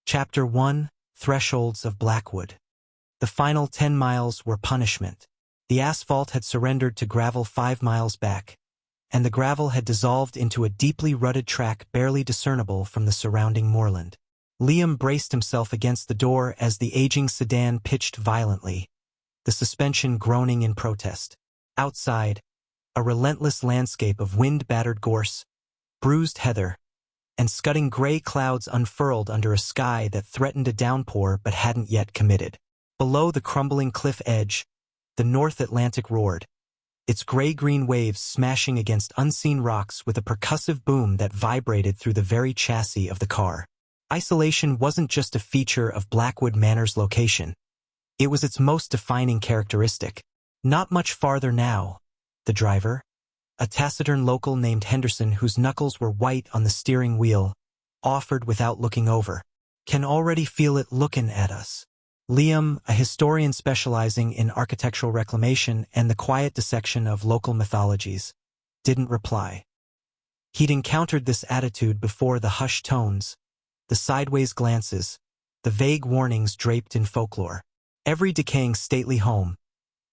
Chapter 1: Thresholds of Blackwood. The final 10 miles were punishment. The asphalt had surrendered to gravel 5 miles back, and the gravel had dissolved into a deeply rutted track barely discernible from the surrounding moorland. Liam braced himself against the door as the aging sedan pitched violently, the suspension groaning in protest. Outside, a relentless landscape of wind-battered gorse, bruised heather, and scudding gray clouds unfurled under a sky that threatened a downpour but hadn't yet committed. Below the crumbling cliff edge, the North Atlantic roared, its gray-green waves smashing against unseen rocks with a percussive boom that vibrated through the very chassis of the car. Isolation wasn't just a feature of Blackwood Manor's location. It was its most defining characteristic. Not much farther now, the driver, a taciturn local named Henderson whose knuckles were white on the steering wheel, offered without looking over. "Can already feel it lookin' at us." Liam, a historian specializing in architectural reclamation and the quiet dissection of local mythologies, didn't reply. He'd encountered this attitude before: the hushed tones, the sideways glances, the vague warnings draped in folklore. Every decaying stately home,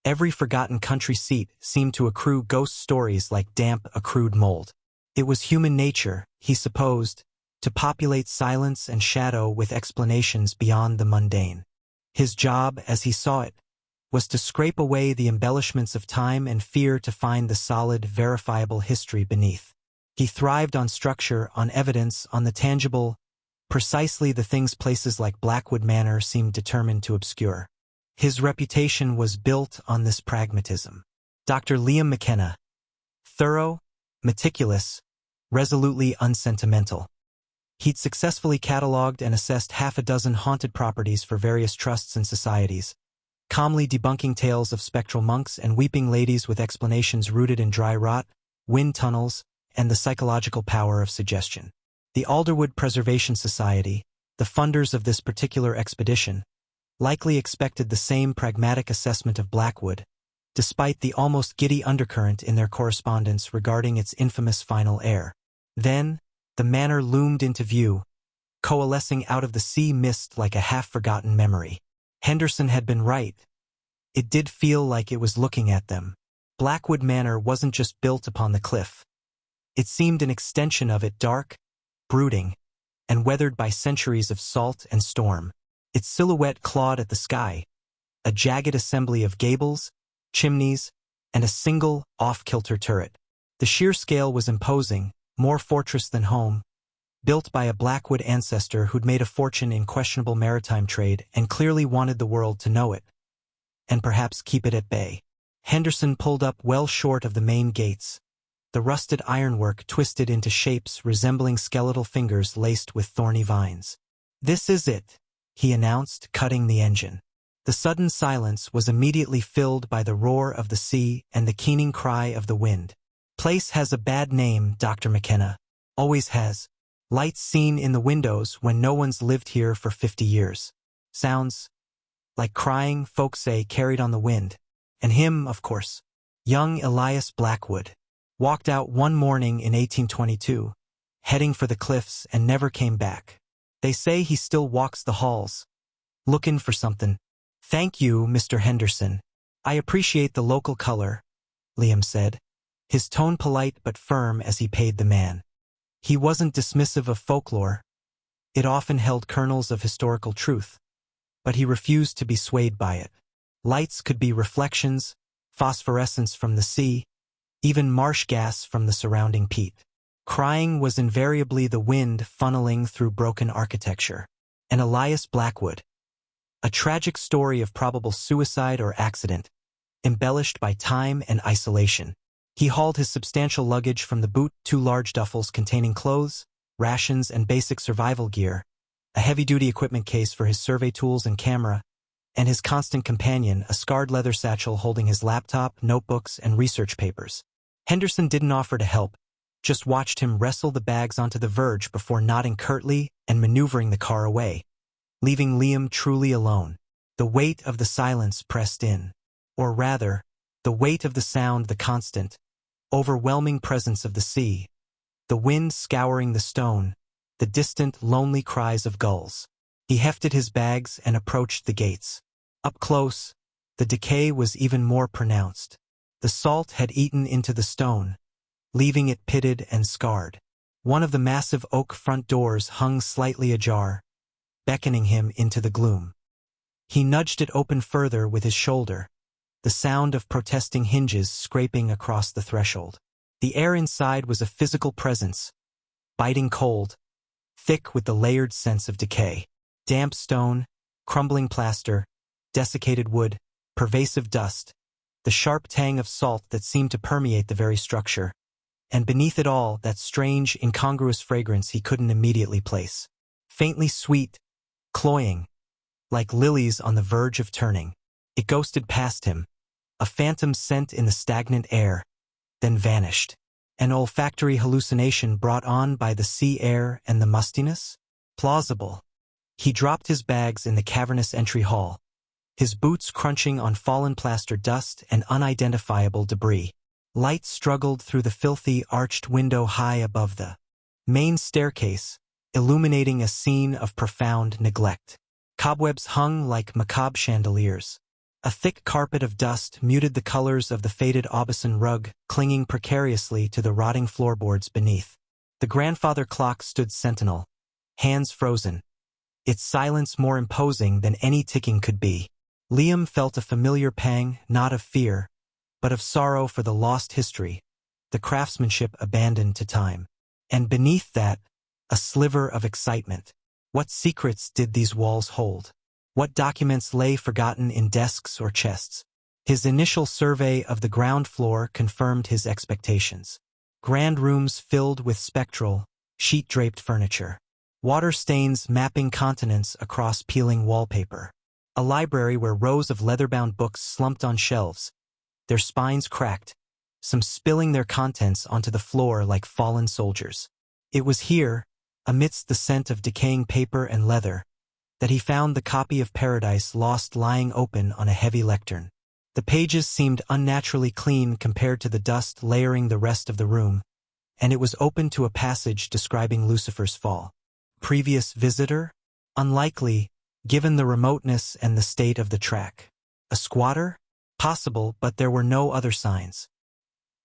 every forgotten country seat seemed to accrue ghost stories like damp, accrued mold. It was human nature, he supposed, to populate silence and shadow with explanations beyond the mundane. His job, as he saw it, was to scrape away the embellishments of time and fear to find the solid, verifiable history beneath. He thrived on structure, on evidence, on the tangible, precisely the things places like Blackwood Manor seemed determined to obscure. His reputation was built on this pragmatism. Dr. Liam McKenna. Thorough, meticulous, resolutely unsentimental. He'd successfully catalogued and assessed half a dozen haunted properties for various trusts and societies, calmly debunking tales of spectral monks and weeping ladies with explanations rooted in dry rot, wind tunnels, and the psychological power of suggestion. The Alderwood Preservation Society, the funders of this particular expedition, likely expected the same pragmatic assessment of Blackwood, despite the almost giddy undercurrent in their correspondence regarding its infamous final heir. Then, the manor loomed into view, coalescing out of the sea mist like a half-forgotten memory. Henderson had been right. It did feel like it was looking at them. Blackwood Manor wasn't just built upon the cliff. It seemed an extension of it, dark, brooding, and weathered by centuries of salt and storm. Its silhouette clawed at the sky, a jagged assembly of gables, chimneys, and a single, off-kilter turret. The sheer scale was imposing, more fortress than home, built by a Blackwood ancestor who'd made a fortune in questionable maritime trade and clearly wanted the world to know it, and perhaps keep it at bay. Henderson pulled up well short of the main gates, the rusted ironwork twisted into shapes resembling skeletal fingers laced with thorny vines. "This is it," he announced, cutting the engine. The sudden silence was immediately filled by the roar of the sea and the keening cry of the wind. "Place has a bad name, Dr. McKenna. Always has. Lights seen in the windows when no one's lived here for 50 years. Sounds like crying, folks say, carried on the wind. And him, of course. Young Elias Blackwood. Walked out one morning in 1822, heading for the cliffs, and never came back. They say he still walks the halls, lookin' for something." "Thank you, Mr. Henderson. I appreciate the local color," Liam said, his tone polite but firm as he paid the man. He wasn't dismissive of folklore. It often held kernels of historical truth, but he refused to be swayed by it. Lights could be reflections, phosphorescence from the sea, even marsh gas from the surrounding peat. Crying was invariably the wind funneling through broken architecture. And Elias Blackwood, a tragic story of probable suicide or accident, embellished by time and isolation. He hauled his substantial luggage from the boot, 2 large duffels containing clothes, rations, and basic survival gear, a heavy-duty equipment case for his survey tools and camera, and his constant companion, a scarred leather satchel holding his laptop, notebooks, and research papers. Henderson didn't offer to help, just watched him wrestle the bags onto the verge before nodding curtly and maneuvering the car away, leaving Liam truly alone. The weight of the silence pressed in. Or rather, the weight of the sound, the constant, overwhelming presence of the sea, the wind scouring the stone, the distant, lonely cries of gulls. He hefted his bags and approached the gates. Up close, the decay was even more pronounced. The salt had eaten into the stone, leaving it pitted and scarred. One of the massive oak front doors hung slightly ajar, beckoning him into the gloom. He nudged it open further with his shoulder, the sound of protesting hinges scraping across the threshold. The air inside was a physical presence, biting cold, thick with the layered sense of decay. Damp stone, crumbling plaster, desiccated wood, pervasive dust, the sharp tang of salt that seemed to permeate the very structure, and beneath it all that strange, incongruous fragrance he couldn't immediately place. Faintly sweet, cloying, like lilies on the verge of turning. It ghosted past him, a phantom scent in the stagnant air, then vanished. An olfactory hallucination brought on by the sea air and the mustiness? Plausible. He dropped his bags in the cavernous entry hall, his boots crunching on fallen plaster dust and unidentifiable debris. Light struggled through the filthy, arched window high above the main staircase, illuminating a scene of profound neglect. Cobwebs hung like macabre chandeliers. A thick carpet of dust muted the colors of the faded Aubusson rug, clinging precariously to the rotting floorboards beneath. The grandfather clock stood sentinel, hands frozen, its silence more imposing than any ticking could be. Liam felt a familiar pang, not of fear, but of sorrow for the lost history, the craftsmanship abandoned to time. And beneath that, a sliver of excitement. What secrets did these walls hold? What documents lay forgotten in desks or chests? His initial survey of the ground floor confirmed his expectations. Grand rooms filled with spectral, sheet-draped furniture. Water stains mapping continents across peeling wallpaper. A library where rows of leather-bound books slumped on shelves, their spines cracked, some spilling their contents onto the floor like fallen soldiers. It was here, amidst the scent of decaying paper and leather, that he found the copy of Paradise Lost lying open on a heavy lectern. The pages seemed unnaturally clean compared to the dust layering the rest of the room, and it was open to a passage describing Lucifer's fall. Previous visitor? Unlikely, given the remoteness and the state of the track. A squatter? Possible, but there were no other signs.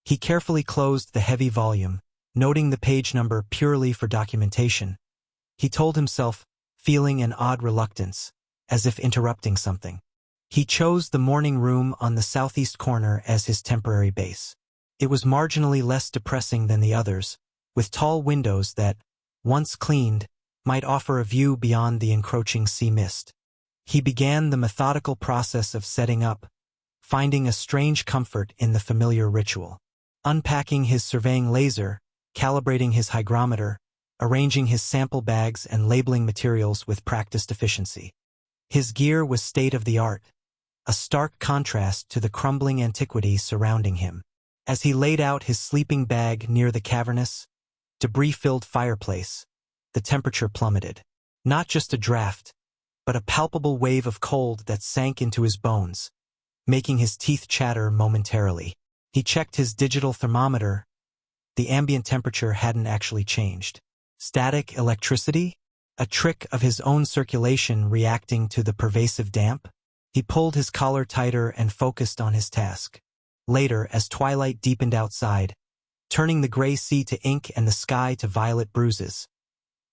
He carefully closed the heavy volume, noting the page number purely for documentation. He told himself, feeling an odd reluctance, as if interrupting something. He chose the morning room on the southeast corner as his temporary base. It was marginally less depressing than the others, with tall windows that, once cleaned, might offer a view beyond the encroaching sea mist. He began the methodical process of setting up, finding a strange comfort in the familiar ritual. Unpacking his surveying laser, calibrating his hygrometer, arranging his sample bags and labeling materials with practiced efficiency. His gear was state-of-the-art, a stark contrast to the crumbling antiquity surrounding him. As he laid out his sleeping bag near the cavernous, debris-filled fireplace, the temperature plummeted. Not just a draft, but a palpable wave of cold that sank into his bones, making his teeth chatter momentarily. He checked his digital thermometer. The ambient temperature hadn't actually changed. Static electricity? A trick of his own circulation reacting to the pervasive damp? He pulled his collar tighter and focused on his task. Later, as twilight deepened outside, turning the gray sea to ink and the sky to violet bruises,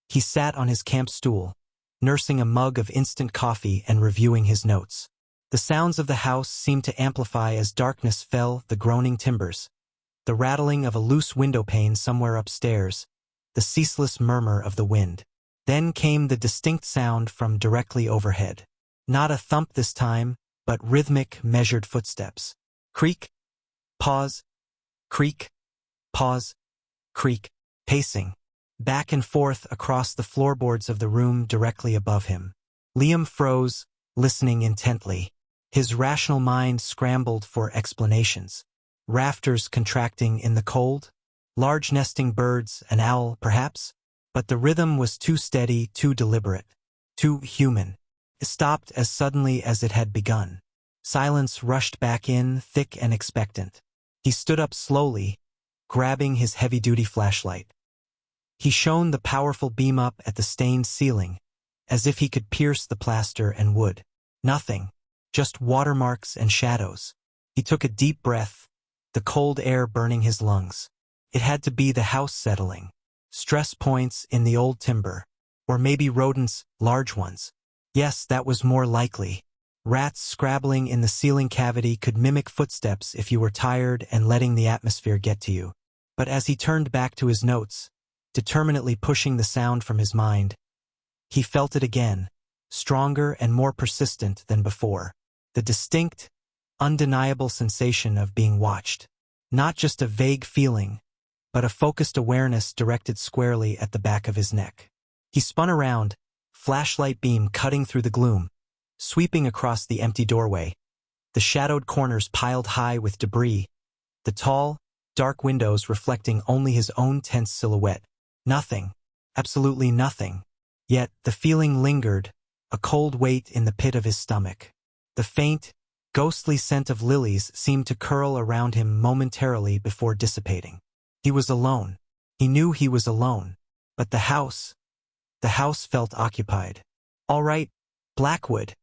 he sat on his camp stool, nursing a mug of instant coffee and reviewing his notes. The sounds of the house seemed to amplify as darkness fell, the groaning timbers, the rattling of a loose window pane somewhere upstairs, the ceaseless murmur of the wind. Then came the distinct sound from directly overhead. Not a thump this time, but rhythmic, measured footsteps. Creak, pause, creak, pause, creak, pacing, back and forth across the floorboards of the room directly above him. Liam froze, listening intently. His rational mind scrambled for explanations. Rafters contracting in the cold? Large nesting birds, an owl, perhaps? But the rhythm was too steady, too deliberate, too human. It stopped as suddenly as it had begun. Silence rushed back in, thick and expectant. He stood up slowly, grabbing his heavy-duty flashlight. He shone the powerful beam up at the stained ceiling, as if he could pierce the plaster and wood. Nothing. Just watermarks and shadows. He took a deep breath, the cold air burning his lungs. It had to be the house settling. Stress points in the old timber. Or maybe rodents, large ones. Yes, that was more likely. Rats scrabbling in the ceiling cavity could mimic footsteps if you were tired and letting the atmosphere get to you. But as he turned back to his notes, determinedly pushing the sound from his mind, he felt it again, stronger and more persistent than before. The distinct, undeniable sensation of being watched. Not just a vague feeling, but a focused awareness directed squarely at the back of his neck. He spun around, flashlight beam cutting through the gloom, sweeping across the empty doorway, the shadowed corners piled high with debris, the tall, dark windows reflecting only his own tense silhouette. Nothing. Absolutely nothing. Yet the feeling lingered, a cold weight in the pit of his stomach. The faint, ghostly scent of lilies seemed to curl around him momentarily before dissipating. He was alone. He knew he was alone. But the house felt occupied. "All right, Blackwood,"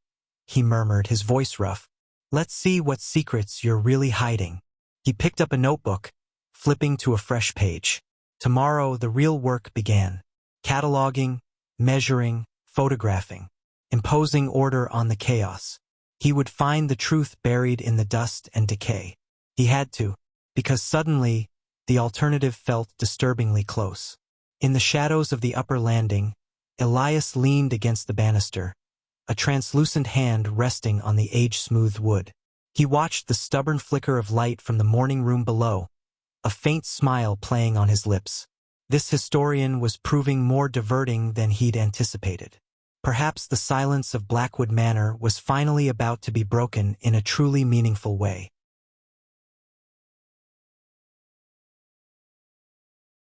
he murmured, his voice rough. "Let's see what secrets you're really hiding." He picked up a notebook, flipping to a fresh page. Tomorrow the real work began. Cataloging, measuring, photographing, imposing order on the chaos. He would find the truth buried in the dust and decay. He had to, because suddenly, the alternative felt disturbingly close. In the shadows of the upper landing, Elias leaned against the banister, a translucent hand resting on the age-smoothed wood. He watched the stubborn flicker of light from the morning room below, a faint smile playing on his lips. This historian was proving more diverting than he'd anticipated. Perhaps the silence of Blackwood Manor was finally about to be broken in a truly meaningful way.